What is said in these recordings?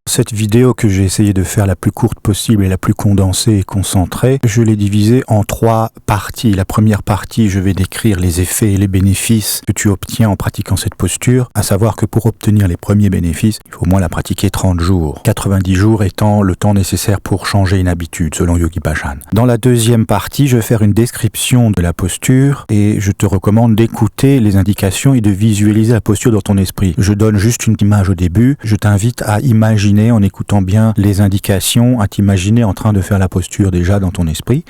Cette vidéo que j'ai essayé de faire la plus courte possible et la plus condensée et concentrée, je l'ai divisée en 3 parties. La première partie, je vais décrire les effets et les bénéfices que tu obtiens en pratiquant cette posture, à savoir que pour obtenir les premiers bénéfices, il faut au moins la pratiquer 30 jours. 90 jours étant le temps nécessaire pour changer une habitude, selon Yogi Bhajan. Dans la deuxième partie, je vais faire une description de la posture et je te recommande d'écouter les indications et de visualiser la posture dans ton esprit. Je donne juste une image au début. Je t'invite à imaginer, en écoutant bien les indications, à t'imaginer en train de faire la posture déjà dans ton esprit.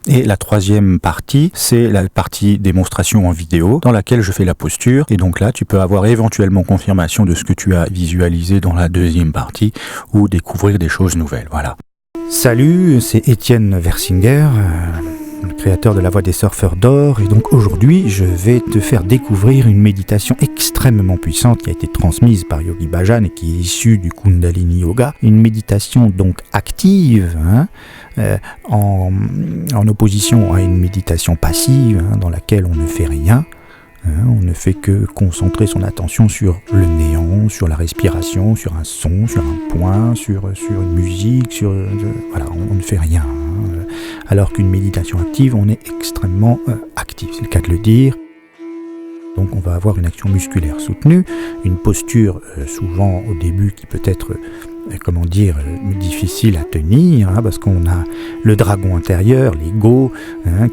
Et la troisième partie, c'est la partie démonstration en vidéo, dans laquelle je fais la posture. Et donc là, tu peux avoir éventuellement confirmation de ce que tu as visualisé dans la deuxième partie, ou découvrir des choses nouvelles. Voilà. Salut, c'est Étienne Versinger, le créateur de la Voix des surfeurs d'or, et donc aujourd'hui je vais te faire découvrir une méditation extrêmement puissante qui a été transmise par Yogi Bhajan et qui est issue du Kundalini Yoga, une méditation donc active, en opposition à une méditation passive, dans laquelle on ne fait rien. On ne fait que concentrer son attention sur le néant, sur la respiration, sur un son, sur un point, sur une musique, voilà, on ne fait rien. Alors qu'une méditation active, on est extrêmement actif, c'est le cas de le dire. Donc on va avoir une action musculaire soutenue, une posture souvent au début qui peut être difficile à tenir, parce qu'on a le dragon intérieur, l'ego,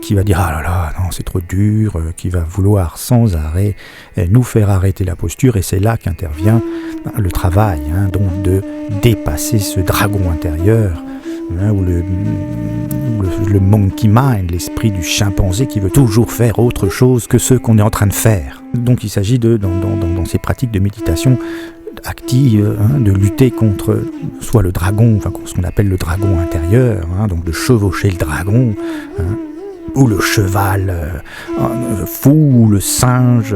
qui va dire « Ah là là, non, c'est trop dur », qui va vouloir sans arrêt nous faire arrêter la posture, et c'est là qu'intervient le travail, donc de dépasser ce dragon intérieur, ou le monkey mind, l'esprit du chimpanzé qui veut toujours faire autre chose que ce qu'on est en train de faire. Donc il s'agit dans ces pratiques de méditation active, de lutter contre soit le dragon, ce qu'on appelle le dragon intérieur, donc de chevaucher le dragon, ou le cheval fou, ou le singe,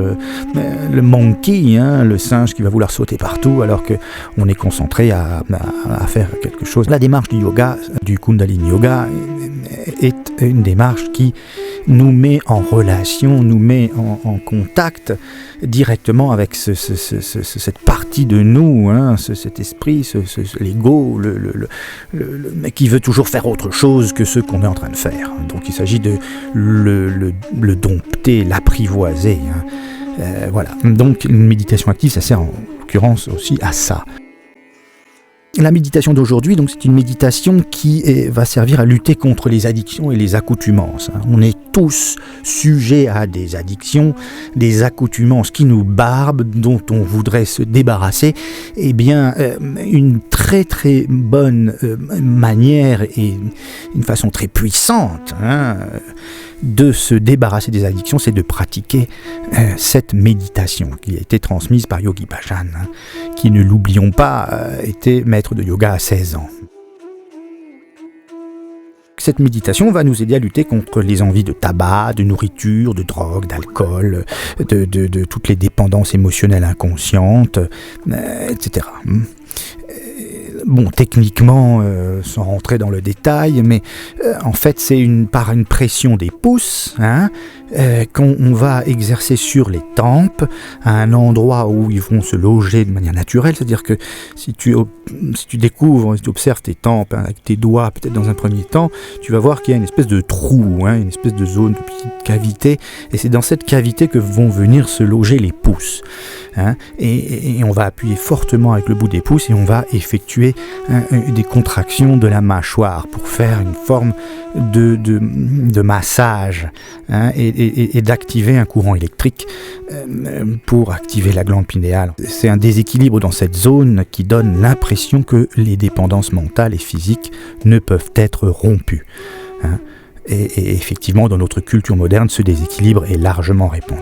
le monkey, le singe qui va vouloir sauter partout alors qu'on est concentré à faire quelque chose. La démarche du yoga, du Kundalini Yoga, est une démarche qui nous met en relation, nous met en contact directement avec cette partie de nous, cet esprit, l'ego, qui veut toujours faire autre chose que ce qu'on est en train de faire. Donc il s'agit de le dompter, l'apprivoiser. Voilà. Donc une méditation active, ça sert en l'occurrence aussi à ça. La méditation d'aujourd'hui, donc, c'est une méditation qui va servir à lutter contre les addictions et les accoutumances. On est tous sujets à des addictions, des accoutumances qui nous barbent, dont on voudrait se débarrasser. Eh bien, une très très bonne manière et une façon très puissante de se débarrasser des addictions, c'est de pratiquer cette méditation qui a été transmise par Yogi Bhajan, qui, ne l'oublions pas, était maître de yoga à 16 ans. Cette méditation va nous aider à lutter contre les envies de tabac, de nourriture, de drogue, d'alcool, de toutes les dépendances émotionnelles inconscientes, etc. Bon, techniquement, sans rentrer dans le détail, mais en fait, c'est par une pression des pouces, qu'on va exercer sur les tempes, à un endroit où ils vont se loger de manière naturelle. C'est-à-dire que si tu découvres, si tu observes tes tempes avec tes doigts, peut-être dans un premier temps, tu vas voir qu'il y a une espèce de trou, une espèce de zone, de petite cavité, et c'est dans cette cavité que vont venir se loger les pouces. Et on va appuyer fortement avec le bout des pouces et on va effectuer des contractions de la mâchoire pour faire une forme de massage, et d'activer un courant électrique pour activer la glande pinéale. C'est un déséquilibre dans cette zone qui donne l'impression que les dépendances mentales et physiques ne peuvent être rompues. Et effectivement, dans notre culture moderne, ce déséquilibre est largement répandu.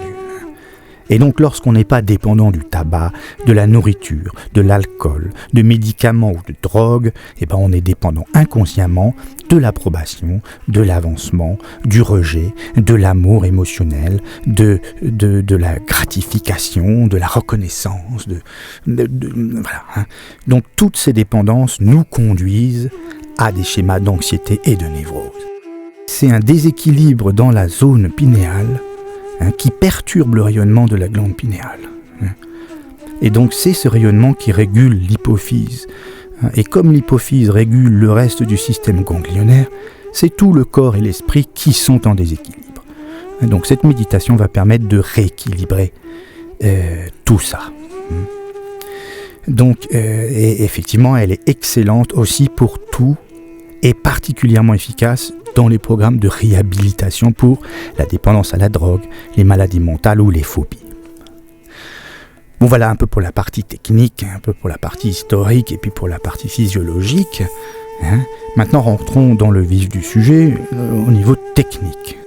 Et donc lorsqu'on n'est pas dépendant du tabac, de la nourriture, de l'alcool, de médicaments ou de drogue, on est dépendant inconsciemment de l'approbation, de l'avancement, du rejet, de l'amour émotionnel, de la gratification, de la reconnaissance, voilà. Donc toutes ces dépendances nous conduisent à des schémas d'anxiété et de névrose. C'est un déséquilibre dans la zone pinéale qui perturbe le rayonnement de la glande pinéale. Et donc c'est ce rayonnement qui régule l'hypophyse, Et comme l'hypophyse régule le reste du système ganglionnaire, c'est tout le corps et l'esprit qui sont en déséquilibre. Donc cette méditation va permettre de rééquilibrer tout ça. Donc, et effectivement, elle est excellente aussi pour tout et particulièrement efficace dans les programmes de réhabilitation pour la dépendance à la drogue, les maladies mentales ou les phobies. Bon, voilà un peu pour la partie technique, un peu pour la partie historique et puis pour la partie physiologique. Maintenant, rentrons dans le vif du sujet au niveau technique.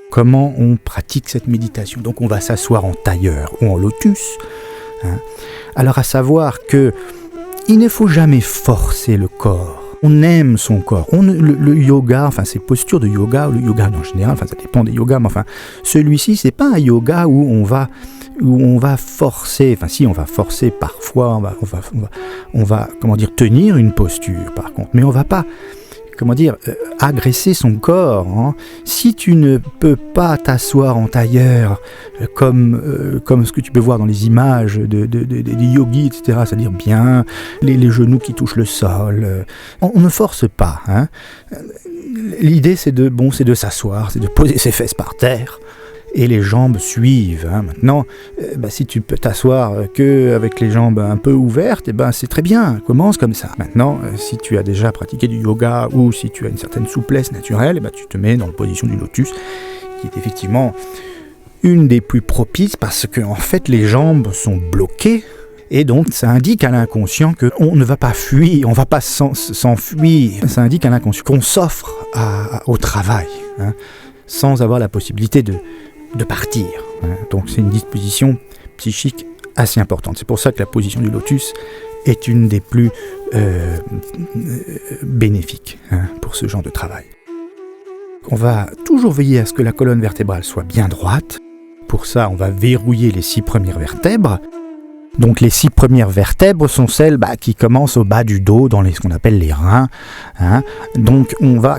Comment on pratique cette méditation ? Donc, on va s'asseoir en tailleur ou en lotus. Alors, à savoir que il ne faut jamais forcer le corps. On aime son corps. Le yoga, enfin ces postures de yoga, ou le yoga en général, enfin ça dépend des yogas, mais enfin celui-ci, c'est pas un yoga où on va forcer. Enfin si, on va forcer parfois, on va comment dire, tenir une posture par contre, mais on va pas agresser son corps. Si tu ne peux pas t'asseoir en tailleur comme ce que tu peux voir dans les images des yogis, etc., c'est-à-dire bien les genoux qui touchent le sol, on ne force pas. L'idée c'est de s'asseoir, c'est de poser ses fesses par terre et les jambes suivent. Maintenant, si tu peux t'asseoir qu'avec les jambes un peu ouvertes, c'est très bien, commence comme ça. Maintenant, si tu as déjà pratiqué du yoga ou si tu as une certaine souplesse naturelle, tu te mets dans la position du lotus, qui est effectivement une des plus propices parce que en fait les jambes sont bloquées. Et donc, ça indique à l'inconscient qu'on ne va pas fuir, on ne va pas s'enfuir. Ça indique à l'inconscient qu'on s'offre au travail, sans avoir la possibilité de partir. Donc c'est une disposition psychique assez importante. C'est pour ça que la position du lotus est une des plus bénéfiques pour ce genre de travail. On va toujours veiller à ce que la colonne vertébrale soit bien droite. Pour ça, on va verrouiller les 6 premières vertèbres. Donc les 6 premières vertèbres sont celles qui commencent au bas du dos, dans ce qu'on appelle les reins. Donc on va,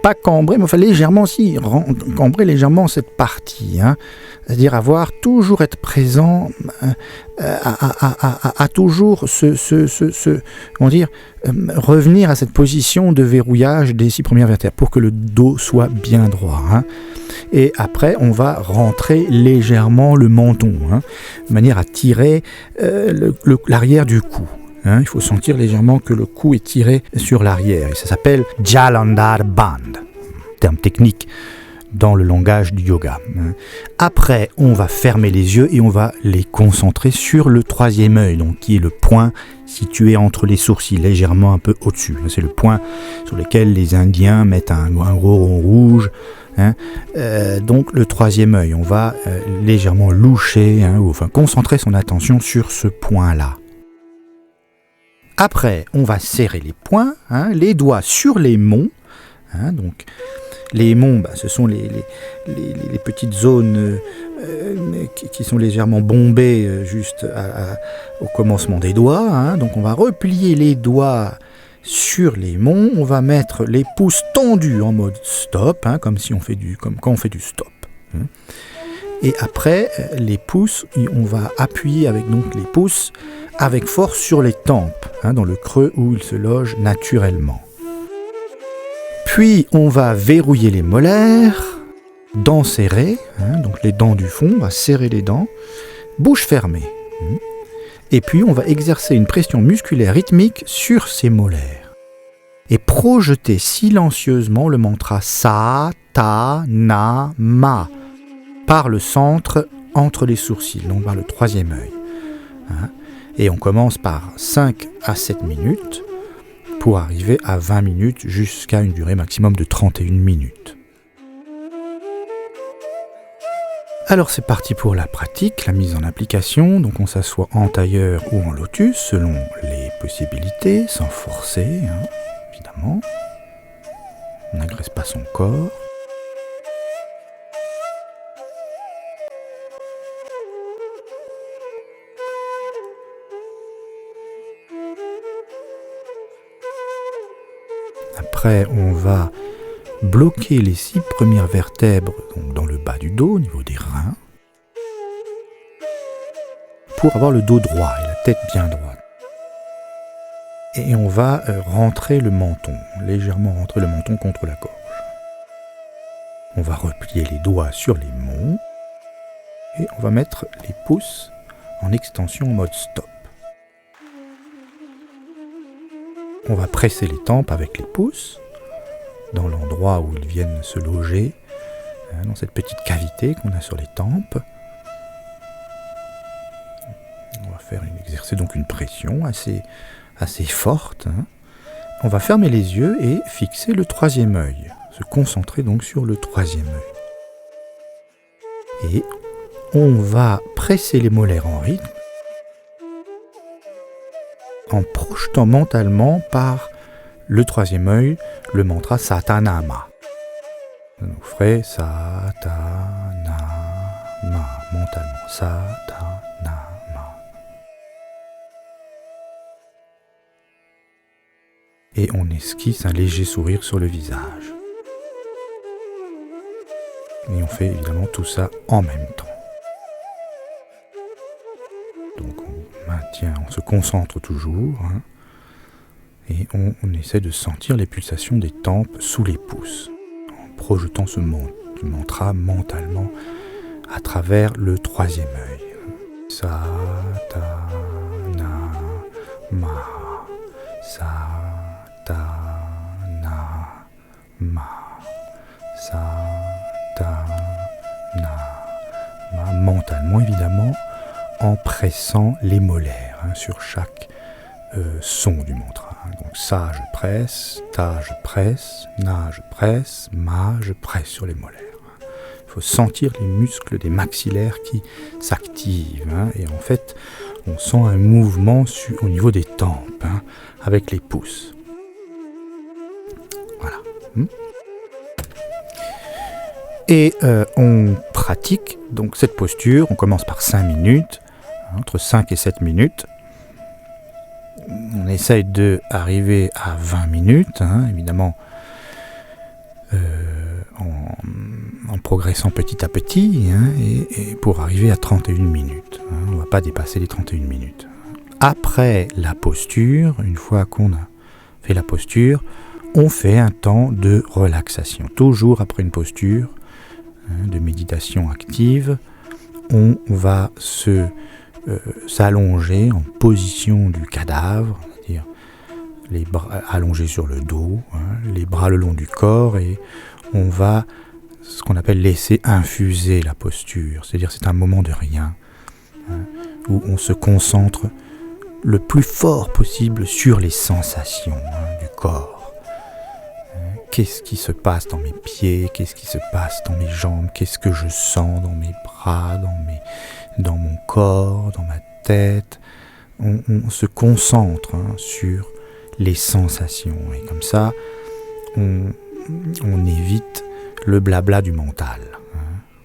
pas cambrer, mais légèrement cambrer légèrement cette partie. C'est-à-dire toujours être présent à toujours revenir à cette position de verrouillage des 6 premières vertèbres pour que le dos soit bien droit. Et après, on va rentrer légèrement le menton, de manière à tirer l'arrière du cou. Il faut sentir légèrement que le cou est tiré sur l'arrière. Et ça s'appelle Jalandhar Bandh, terme technique dans le langage du yoga. Après, on va fermer les yeux et on va les concentrer sur le 3e œil, donc qui est le point situé entre les sourcils, légèrement un peu au-dessus. C'est le point sur lequel les Indiens mettent un gros rond rouge. Donc le 3e œil, on va légèrement loucher, concentrer son attention sur ce point-là. Après, on va serrer les poings, les doigts sur les monts. Donc les monts, ce sont les petites zones qui sont légèrement bombées juste au commencement des doigts. Donc on va replier les doigts sur les monts, on va mettre les pouces tendus en mode stop, comme quand on fait du stop. Et après, les pouces, on va appuyer avec les pouces avec force sur les tempes, dans le creux où ils se logent naturellement. Puis on va verrouiller les molaires, dents serrées, donc les dents du fond, on va serrer les dents, bouche fermée. Et puis on va exercer une pression musculaire rythmique sur ces molaires. Et projeter silencieusement le mantra Sa, Ta, Na, Ma par le centre entre les sourcils, donc par le 3e œil. Et on commence par 5 à 7 minutes pour arriver à 20 minutes jusqu'à une durée maximum de 31 minutes. Alors c'est parti pour la pratique, la mise en application. Donc on s'assoit en tailleur ou en lotus selon les possibilités, sans forcer, évidemment. On n'agresse pas son corps. Après, on va bloquer les 6 premières vertèbres donc dans le bas du dos, au niveau des reins, pour avoir le dos droit et la tête bien droite. Et on va rentrer le menton, légèrement rentrer le menton contre la gorge. On va replier les doigts sur les mots et on va mettre les pouces en extension en mode stop. On va presser les tempes avec les pouces dans l'endroit où ils viennent se loger, dans cette petite cavité qu'on a sur les tempes. On va exercer donc une pression assez forte. On va fermer les yeux et fixer le troisième œil. Se concentrer donc sur le troisième œil. Et on va presser les molaires en rythme en projetant mentalement par le troisième œil le mantra Satanama. Ça nous ferait Satanama mentalement. Satanama. Et on esquisse un léger sourire sur le visage. Et on fait évidemment tout ça en même temps. Donc on se concentre toujours, et on essaie de sentir les pulsations des tempes sous les pouces, en projetant ce mantra mentalement à travers le troisième œil. Satanama, Satanama, Satanama, mentalement évidemment, en pressant les molaires sur chaque son du mantra. Donc ça je presse, ta je presse, na je presse, ma je presse sur les molaires. Il faut sentir les muscles des maxillaires qui s'activent, et en fait on sent un mouvement au niveau des tempes, avec les pouces. Voilà. Et on pratique donc cette posture. On commence par 5 minutes, entre 5 et 7 minutes. On essaye d'arriver à 20 minutes, évidemment, en progressant petit à petit, et pour arriver à 31 minutes. On ne va pas dépasser les 31 minutes. Après la posture, une fois qu'on a fait la posture, on fait un temps de relaxation. Toujours après une posture de méditation active, on va s'allonger en position du cadavre, c'est-à-dire les bras allongés sur le dos, les bras le long du corps, et on va ce qu'on appelle laisser infuser la posture, c'est-à-dire c'est un moment de rien, où on se concentre le plus fort possible sur les sensations du corps. Qu'est-ce qui se passe dans mes pieds? Qu'est-ce qui se passe dans mes jambes? Qu'est-ce que je sens dans mes bras, dans mon corps, dans ma tête? On se concentre sur les sensations. Et comme ça, on évite le blabla du mental.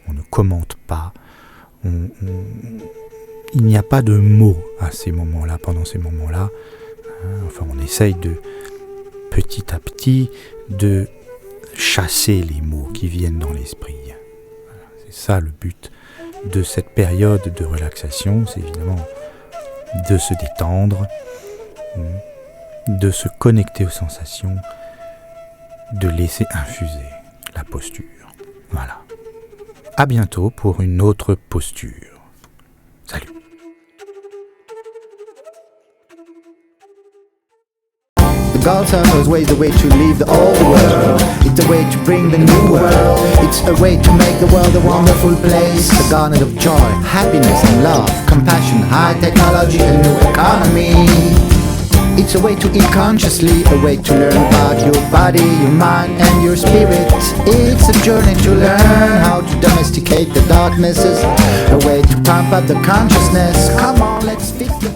On ne commente pas. Il n'y a pas de mots à ces moments-là, pendant ces moments-là. Enfin, on essaye de petit à petit de chasser les mots qui viennent dans l'esprit. C'est ça le but de cette période de relaxation, c'est évidemment de se détendre, de se connecter aux sensations, de laisser infuser la posture. Voilà. À bientôt pour une autre posture. Salut. The Alzheimer's way is a way to leave the old world. It's a way to bring the new world. It's a way to make the world a wonderful place. The garnet of joy, happiness and love, compassion, high technology and new economy. It's a way to eat consciously, a way to learn about your body, your mind and your spirit. It's a journey to learn how to domesticate the darknesses, a way to pump up the consciousness. Come on, let's fix the